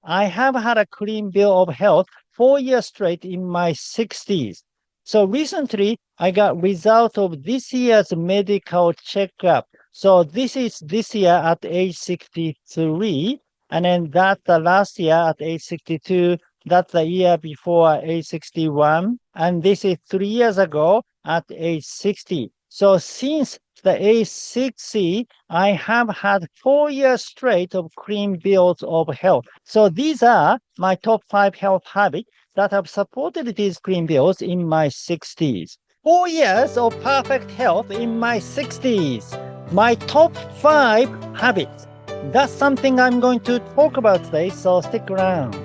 I have had a clean bill of health 4 years straight in my 60s. So recently, I got result of this year's medical checkup. So this is this year at age 63, and then that the last year at age 62, that's the year before age 61, and this is 3 years ago at age 60. So since the age 60, I have had 4 years straight of clean bills of health. So these are my top 5 health habits that have supported these clean bills in my 60s. 4 years of perfect health in my 60s. My top 5 habits. That's something I'm going to talk about today, so stick around.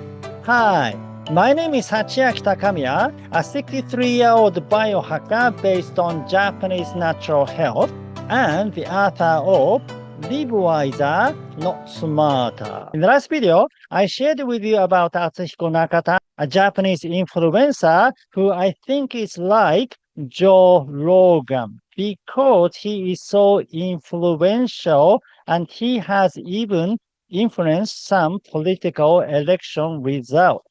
Hi, my name is Hachiaki Takamiya, a 63-year-old biohacker based on Japanese natural health and the author of Rewiring, Not Smarter. In the last video, I shared with you about Atsuhiko Nakata, a Japanese influencer who I think is like Joe Rogan because he is so influential and he has even influenced some political election results.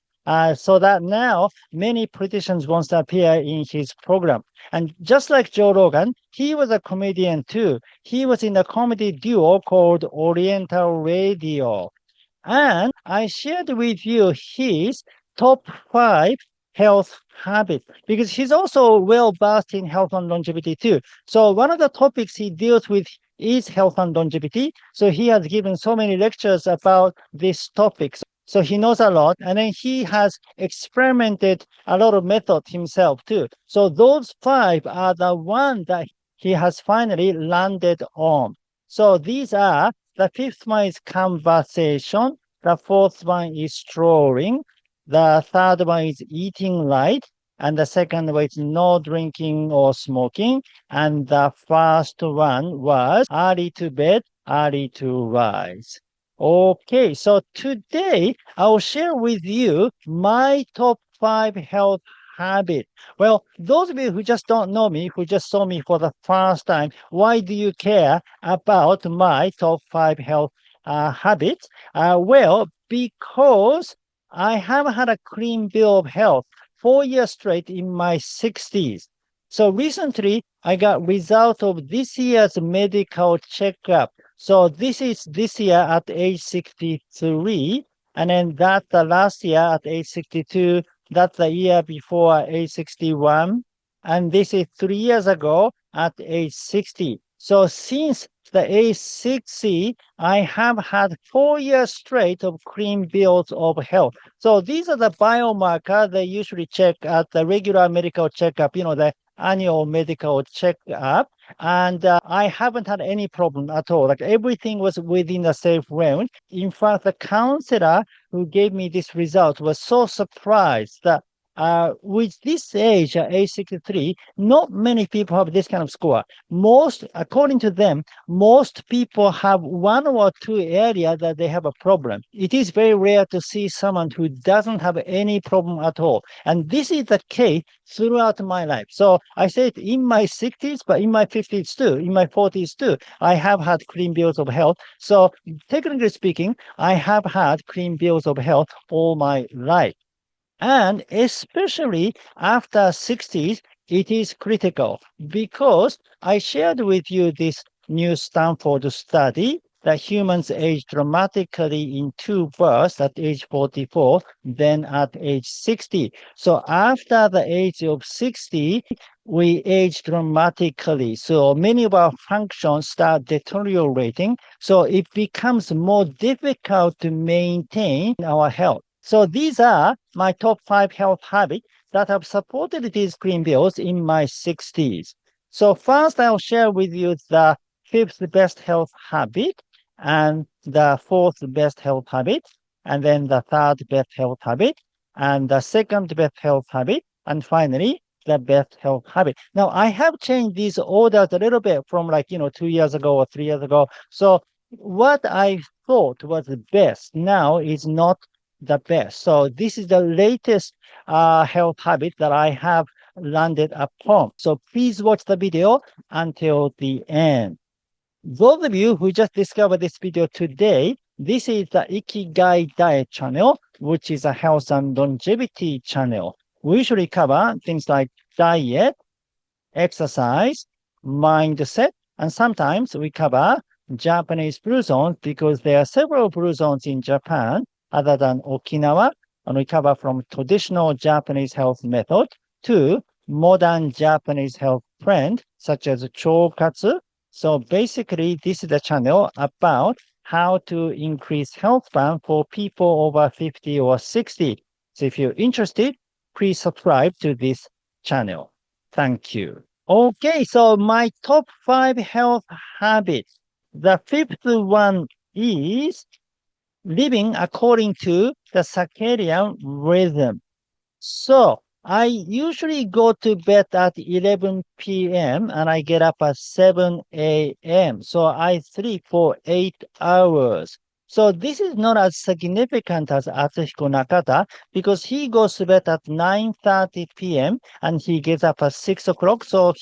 So that now many politicians want to appear in his program. And just like Joe Rogan, he was a comedian too. He was in a comedy duo called Oriental Radio. And I shared with you his top 5 health habits because he's also well versed in health and longevity too. So one of the topics he deals with is health and longevity. So he has given so many lectures about this topic. So he knows a lot, and then he has experimented a lot of methods himself too. So those 5 are the one that he has finally landed on. So these are, the 5th one is conversation, the 4th one is strolling, the 3rd one is eating light, and the 2nd one is no drinking or smoking, and the 1st one was early to bed, early to rise. Okay, so today I'll share with you my top 5 health habits. Well, those of you who just don't know me, who just saw me for the first time, why do you care about my top 5 health habits? Well, because I have had a clean bill of health 4 years straight in my 60s. So recently, I got result of this year's medical checkup. So this is this year at age 63, and then that the last year at age 62, that's the year before age 61, and this is 3 years ago at age 60. So since the age 60, I have had 4 years straight of clean bills of health. So these are the biomarkers they usually check at the regular medical checkup, the annual medical checkup. And I haven't had any problem at all. Like everything was within a safe range. In fact, the counselor who gave me this result was so surprised that with this age, age 63, not many people have this kind of score. According to them, most people have 1 or 2 areas that they have a problem. It is very rare to see someone who doesn't have any problem at all. And this is the case throughout my life. So I said in my 60s, but in my 50s too, in my 40s too, I have had clean bills of health. So technically speaking, I have had clean bills of health all my life. And especially after 60s, it is critical because I shared with you this new Stanford study that humans age dramatically in 2 births at age 44, then at age 60. So after the age of 60, we age dramatically. So many of our functions start deteriorating. So it becomes more difficult to maintain our health. So these are my top 5 health habits that have supported these clean bills in my 60s. So first, I'll share with you the 5th best health habit and the 4th best health habit, and then the 3rd best health habit, and the 2nd best health habit, and finally, the best health habit. Now, I have changed these orders a little bit from 2 years ago or 3 years ago. So what I thought was the best now is not the best. So this is the latest health habit that I have landed upon. So please watch the video until the end. Those of you who just discovered this video today, This is the Ikigai diet channel, which is a health and longevity channel. We usually cover things like diet, exercise, mindset, and sometimes we cover Japanese blue zones because there are several blue zones in Japan other than Okinawa, and we cover from traditional Japanese health method to modern Japanese health trend such as chokatsu. So basically, this is the channel about how to increase health span for people over 50 or 60. So if you're interested, please subscribe to this channel. Thank you. Okay, so my top 5 health habits. The fifth one is living according to the circadian rhythm. So I usually go to bed at 11 p.m. and I get up at 7 a.m. So I sleep for 8 hours. So this is not as significant as Atsuhiko Nakata because he goes to bed at 9:30 p.m. and he gets up at 6 o'clock. So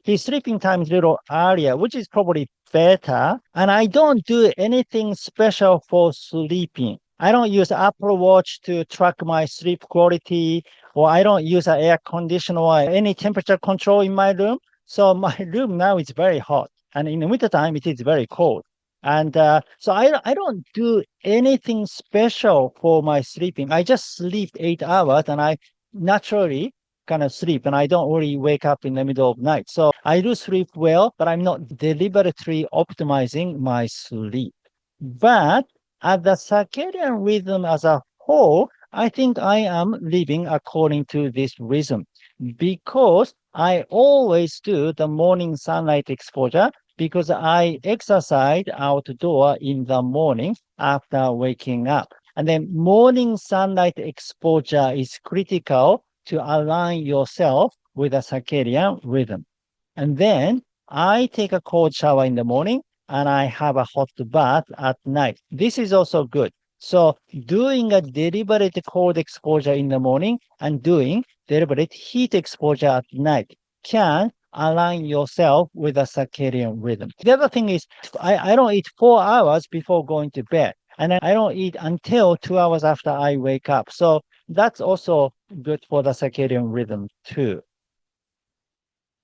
his sleeping time is a little earlier, which is probably better. And I don't do anything special for sleeping. I don't use Apple Watch to track my sleep quality, or I don't use an air conditioner or any temperature control in my room. So my room now is very hot, and in the wintertime it is very cold. And so I don't do anything special for my sleeping. I just sleep 8 hours, and I naturally kind of sleep, and I don't really wake up in the middle of night. So I do sleep well, but I'm not deliberately optimizing my sleep. But at the circadian rhythm as a whole, I think I am living according to this rhythm because I always do the morning sunlight exposure because I exercise outdoor in the morning after waking up. And then morning sunlight exposure is critical to align yourself with a circadian rhythm. And then I take a cold shower in the morning and I have a hot bath at night. This is also good. So doing a deliberate cold exposure in the morning and doing deliberate heat exposure at night can align yourself with a circadian rhythm. The other thing is I don't eat 4 hours before going to bed. And I don't eat until 2 hours after I wake up. So that's also good for the circadian rhythm too.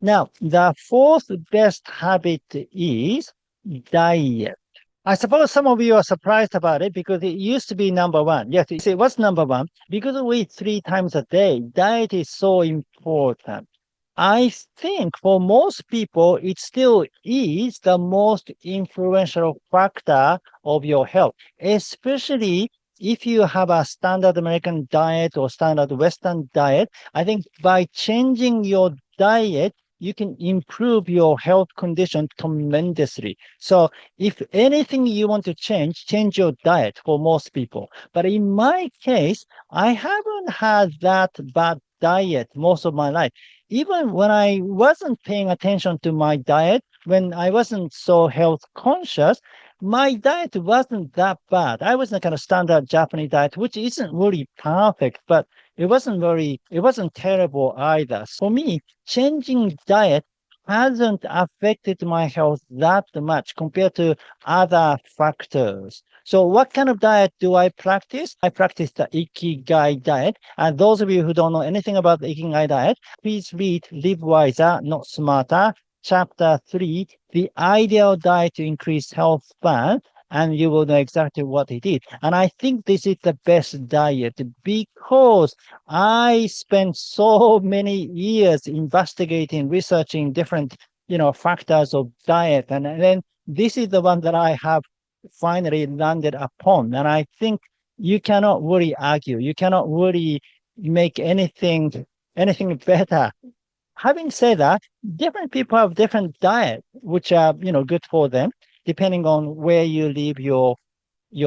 Now, the fourth best habit is diet. I suppose some of you are surprised about it because it used to be number one. Yes, you say, what's number one? Because we eat 3 times a day, diet is so important. I think for most people, it still is the most influential factor of your health, especially if you have a standard American diet or standard Western diet. I think by changing your diet, you can improve your health condition tremendously. So if anything you want to change your diet for most people. But in my case, I haven't had that bad diet most of my life. Even when I wasn't paying attention to my diet, when I wasn't so health conscious, my diet wasn't that bad. I was in a kind of standard Japanese diet, which isn't really perfect, but it wasn't terrible either. For me, changing diet hasn't affected my health that much compared to other factors. So what kind of diet do I practice? I practice the Ikigai diet. And those of you who don't know anything about the Ikigai diet, please read Live Wiser, Not Smarter, Chapter 3, The Ideal Diet to Increase Health Span, and you will know exactly what it is. And I think this is the best diet because I spent so many years investigating, researching different, factors of diet. And then this is the one that I have finally landed upon. And I think you cannot really argue. You cannot really make anything better. Having said that, different people have different diet, which are, good for them, depending on where you live, your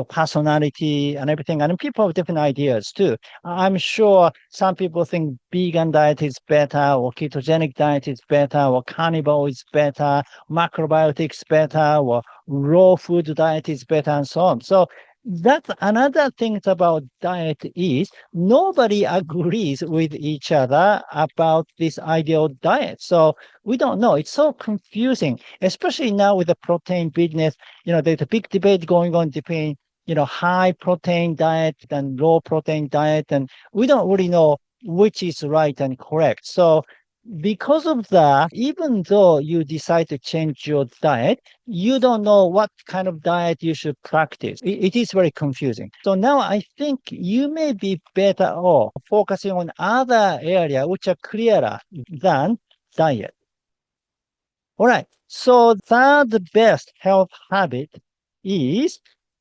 personality and everything. And people have different ideas too. I'm sure some people think vegan diet is better, or ketogenic diet is better, or carnivore is better, macrobiotics better, or raw food diet is better, and so on. So that's another thing about diet is nobody agrees with each other about this ideal diet. So we don't know. It's so confusing, especially now with the protein business. There's a big debate going on between high protein diet and low protein diet, and we don't really know which is right and correct. So because of that, even though you decide to change your diet, you don't know what kind of diet you should practice. It is very confusing. So now I think you may be better off focusing on other areas which are clearer than diet. All right. So third best health habit is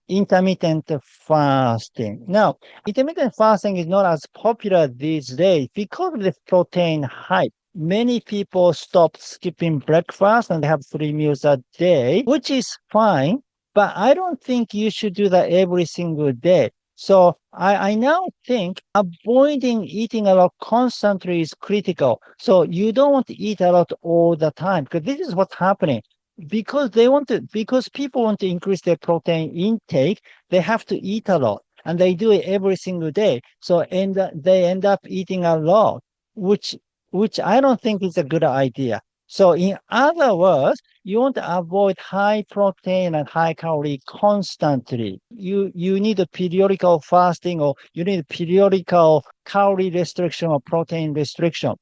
intermittent fasting. Now, intermittent fasting is not as popular these days because of the protein hype. Many people stop skipping breakfast and they have 3 meals a day, which is fine, but I don't think you should do that every single day. So I now think avoiding eating a lot constantly is critical. So you don't want to eat a lot all the time, because this is what's happening. Because people want to increase their protein intake, they have to eat a lot, and they do it every single day. So they end up eating a lot, which I don't think is a good idea. So in other words, you want to avoid high protein and high calorie constantly. You need a periodical fasting, or you need a periodical calorie restriction or protein restriction.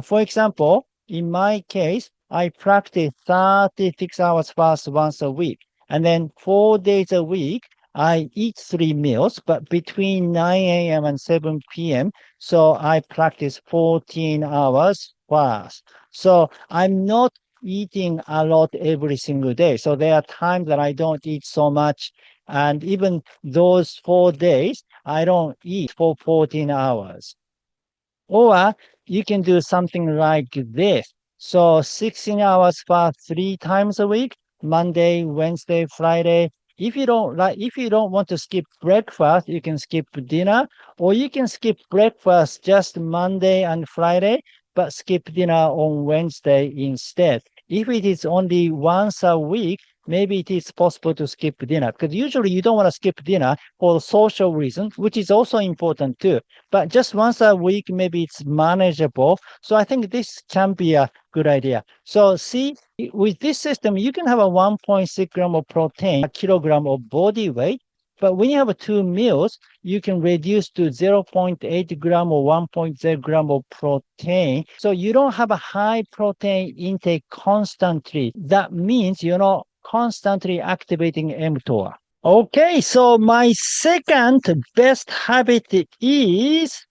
For example, in my case, I practice 36 hours fast once a week. And then 4 days a week, I eat 3 meals, but between 9 a.m. and 7 p.m. So I practice 14 hours fast. So I'm not eating a lot every single day. So there are times that I don't eat so much. And even those 4 days, I don't eat for 14 hours. Or you can do something like this. So 16 hours fast 3 times a week, Monday, Wednesday, Friday. If you don't want to skip breakfast, you can skip dinner, or you can skip breakfast just Monday and Friday, but skip dinner on Wednesday instead. If it is only once a week, maybe it is possible to skip dinner, because usually you don't want to skip dinner for social reasons, which is also important too. But just once a week, maybe it's manageable. So I think this can be a good idea. So see, with this system, you can have a 1.6 gram of protein, a kilogram of body weight. But when you have 2 meals, you can reduce to 0.8 gram or 1.0 gram of protein. So you don't have a high protein intake constantly. That means you're not constantly activating mTOR. Okay, so my second best habit is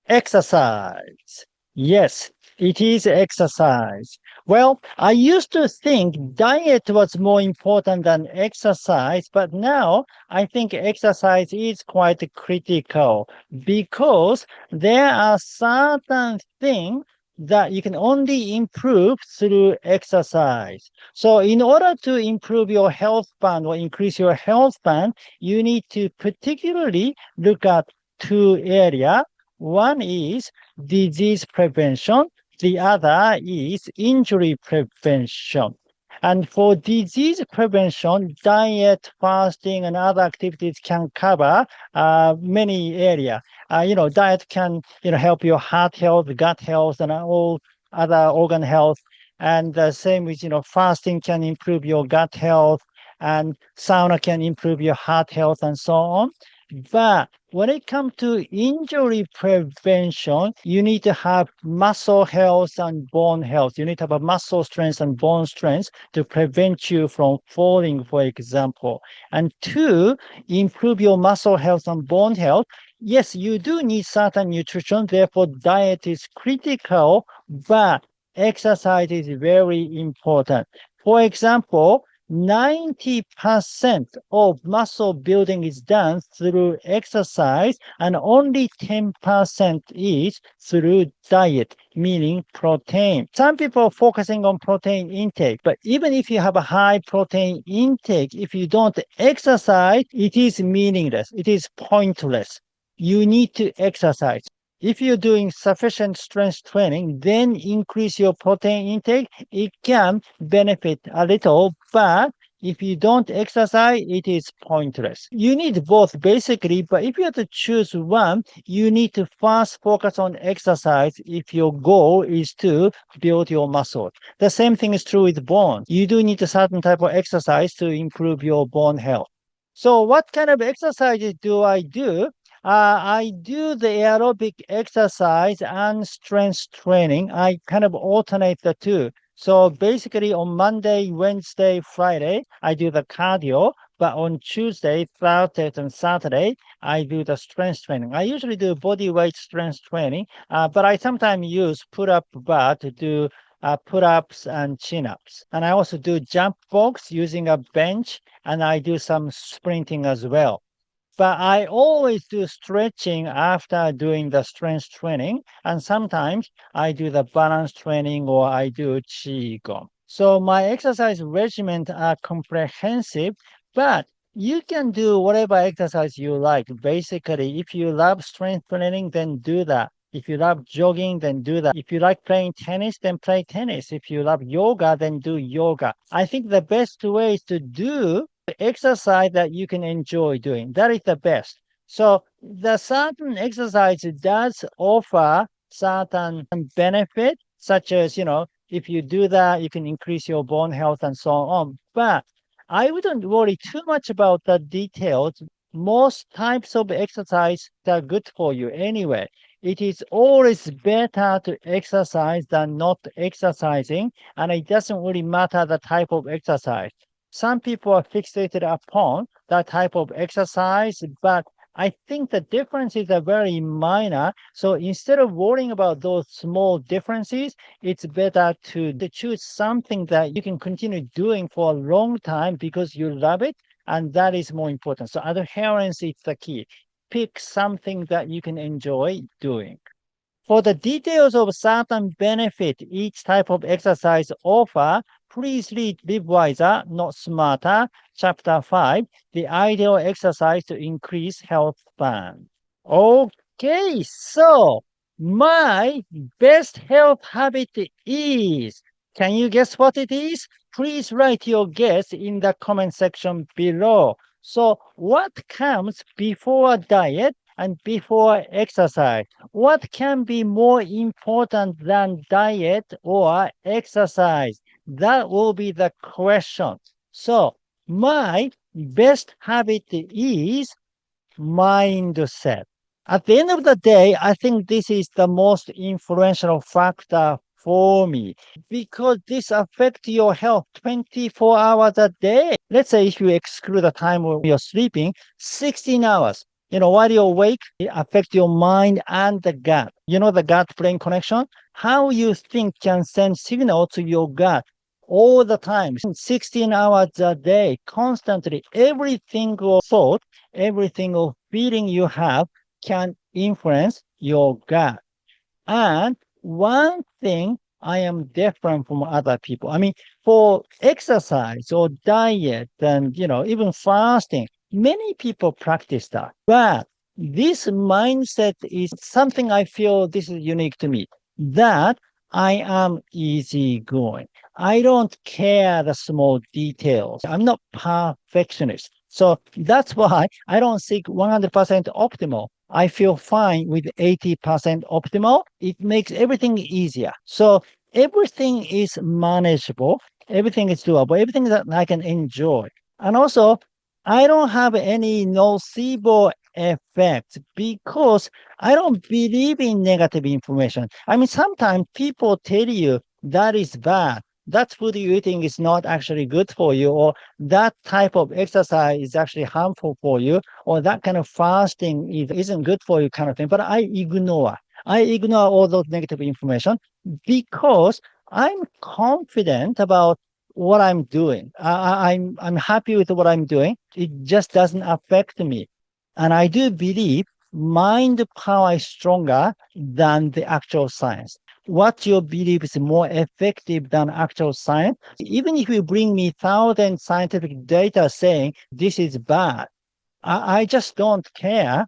exercise. Yes, it is exercise. Well, I used to think diet was more important than exercise, but now I think exercise is quite critical, because there are certain things that you can only improve through exercise. So in order to improve your health span or increase your health span, you need to particularly look at 2 areas. One is disease prevention. The other is injury prevention. And for disease prevention, diet, fasting, and other activities can cover many areas. Diet can help your heart health, gut health, and all other organ health. And the same with fasting can improve your gut health, and sauna can improve your heart health, and so on. But when it comes to injury prevention, you need to have muscle health and bone health. You need to have a muscle strength and bone strength to prevent you from falling, for example. And to improve your muscle health and bone health, yes, you do need certain nutrition. Therefore, diet is critical, but exercise is very important. For example, 90% of muscle building is done through exercise, and only 10% is through diet, meaning protein. Some people are focusing on protein intake, but even if you have a high protein intake, if you don't exercise, it is meaningless. It is pointless. You need to exercise. If you're doing sufficient strength training, then increase your protein intake. It can benefit a little, but if you don't exercise, it is pointless. You need both basically, but if you have to choose one, you need to first focus on exercise if your goal is to build your muscle. The same thing is true with bone. You do need a certain type of exercise to improve your bone health. So what kind of exercises do I do? I do the aerobic exercise and strength training. I kind of alternate the two. So basically on Monday, Wednesday, Friday, I do the cardio, but on Tuesday, Thursday, and Saturday, I do the strength training. I usually do body weight strength training, but I sometimes use put-up bar to do pull-ups and chin-ups. And I also do jump box using a bench, and I do some sprinting as well. But I always do stretching after doing the strength training, and sometimes I do the balance training or I do qigong. So my exercise regimen are comprehensive, but you can do whatever exercise you like. Basically, if you love strength training, then do that. If you love jogging, then do that. If you like playing tennis, then play tennis. If you love yoga, then do yoga. I think the best way is to do exercise that you can enjoy doing. That is the best. So the certain exercise does offer certain benefit, such as, if you do that, you can increase your bone health and so on. But I wouldn't worry too much about the details. Most types of exercise are good for you anyway. It is always better to exercise than not exercising, and it doesn't really matter the type of exercise. Some people are fixated upon that type of exercise, but I think the differences are very minor. So instead of worrying about those small differences, it's better to choose something that you can continue doing for a long time because you love it. And that is more important. So adherence is the key. Pick something that you can enjoy doing. For the details of certain benefit each type of exercise offer, please read Live Wiser, Not Smarter, Chapter 5, The Ideal Exercise to Increase Health Span. Okay, so my best health habit is, can you guess what it is? Please write your guess in the comment section below. So what comes before diet and before exercise? What can be more important than diet or exercise? That will be the question. So my best habit is mindset. At the end of the day, I think this is the most influential factor for me because this affects your health 24 hours a day. Let's say if you exclude the time when you're sleeping, 16 hours. While you're awake, it affects your mind and the gut. The gut-brain connection? How you think can send signal to your gut all the time, 16 hours a day, constantly. Every single thought, every single feeling you have can influence your gut. And one thing I am different from other people. I mean, for exercise or diet and, even fasting, many people practice that. But this mindset is something I feel this is unique to me, that I am easygoing. I don't care the small details. I'm not perfectionist. So that's why I don't seek 100% optimal. I feel fine with 80% optimal. It makes everything easier. So everything is manageable. Everything is doable. Everything that I can enjoy. And also, I don't have any nocebo effects because I don't believe in negative information. I mean, sometimes people tell you that is bad. That food you're eating is not actually good for you, or that type of exercise is actually harmful for you, or that kind of fasting isn't good for you kind of thing. But I ignore. I ignore all those negative information because I'm confident about what I'm doing. I'm happy with what I'm doing. It just doesn't affect me. And I do believe mind power is stronger than the actual science. What you believe is more effective than actual science. Even if you bring me 1,000 scientific data saying this is bad, I just don't care.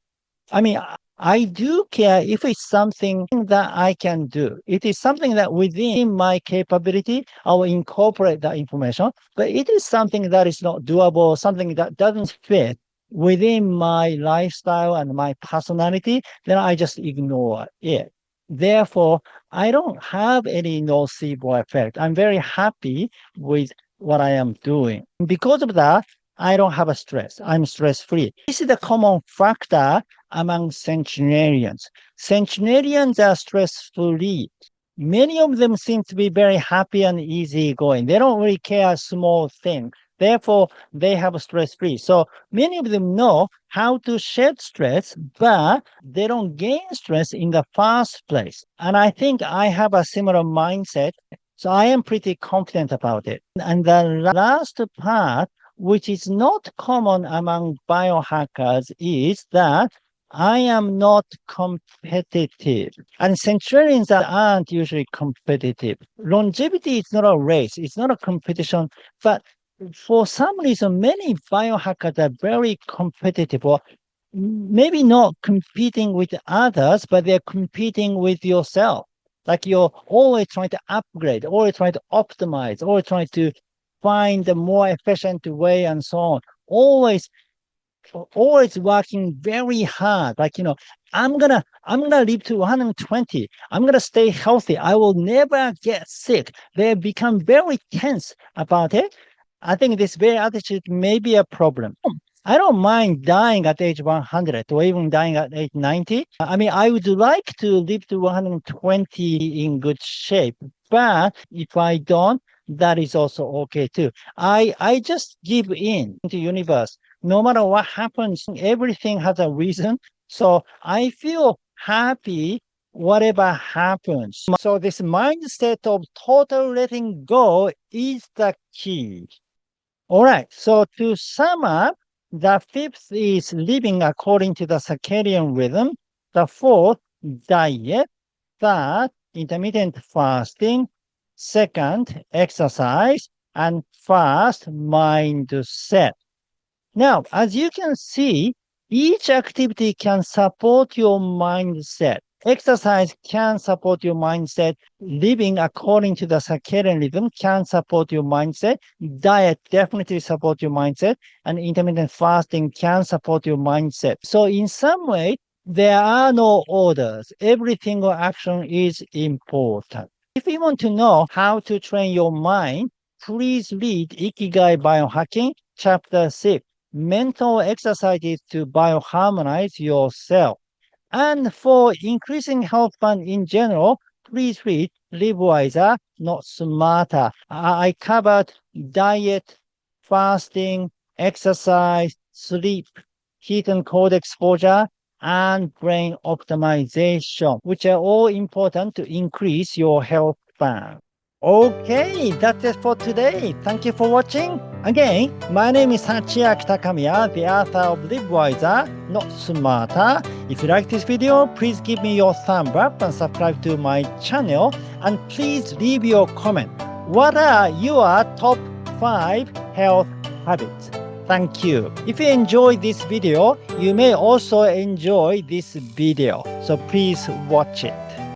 I mean, I do care if it's something that I can do. It is something that within my capability, I will incorporate that information. But it is something that is not doable, something that doesn't fit within my lifestyle and my personality, then I just ignore it. Therefore, I don't have any nocebo effect. I'm very happy with what I am doing. Because of that, I don't have a stress. I'm stress-free. This is the common factor among centenarians. Centenarians are stress-free. Many of them seem to be very happy and easygoing. They don't really care small things. Therefore, they have stress-free. So many of them know how to shed stress, but they don't gain stress in the first place. And I think I have a similar mindset. So I am pretty confident about it. And the last part, which is not common among biohackers, is that I am not competitive. And centenarians aren't usually competitive. Longevity is not a race. It's not a competition. But for some reason, many biohackers are very competitive, or maybe not competing with others, but they're competing with yourself. Like you're always trying to upgrade, always trying to optimize, always trying to find a more efficient way and so on. Always working very hard. Like, I'm gonna live to 120. I'm gonna stay healthy. I will never get sick. They become very tense about it. I think this very attitude may be a problem. I don't mind dying at age 100 or even dying at age 90. I mean, I would like to live to 120 in good shape, but if I don't, that is also okay too. I just give in to the universe. No matter what happens, everything has a reason. So I feel happy whatever happens. So this mindset of total letting go is the key. All right. So to sum up, the fifth is living according to the circadian rhythm. The fourth, diet. Third, intermittent fasting. Second, exercise. And first, mindset. Now, as you can see, each activity can support your mindset. Exercise can support your mindset. Living according to the circadian rhythm can support your mindset. Diet definitely support your mindset. And intermittent fasting can support your mindset. So in some way, there are no orders. Every single action is important. If you want to know how to train your mind, please read Ikigai Biohacking, Chapter 6. Mental exercises to bioharmonize yourself. And for increasing health fun in general, please read Live Wiser, Not Smarter. I covered diet, fasting, exercise, sleep, heat and cold exposure, and brain optimization, which are all important to increase your health fun. Okay, that's it for today. Thank you for watching. Again, my name is Hachiaki Takamiya, the author of Live Wiser, Not Smarter. If you like this video, please give me your thumb up and subscribe to my channel. And please leave your comment. What are your top 5 health habits? Thank you. If you enjoyed this video, you may also enjoy this video. So please watch it.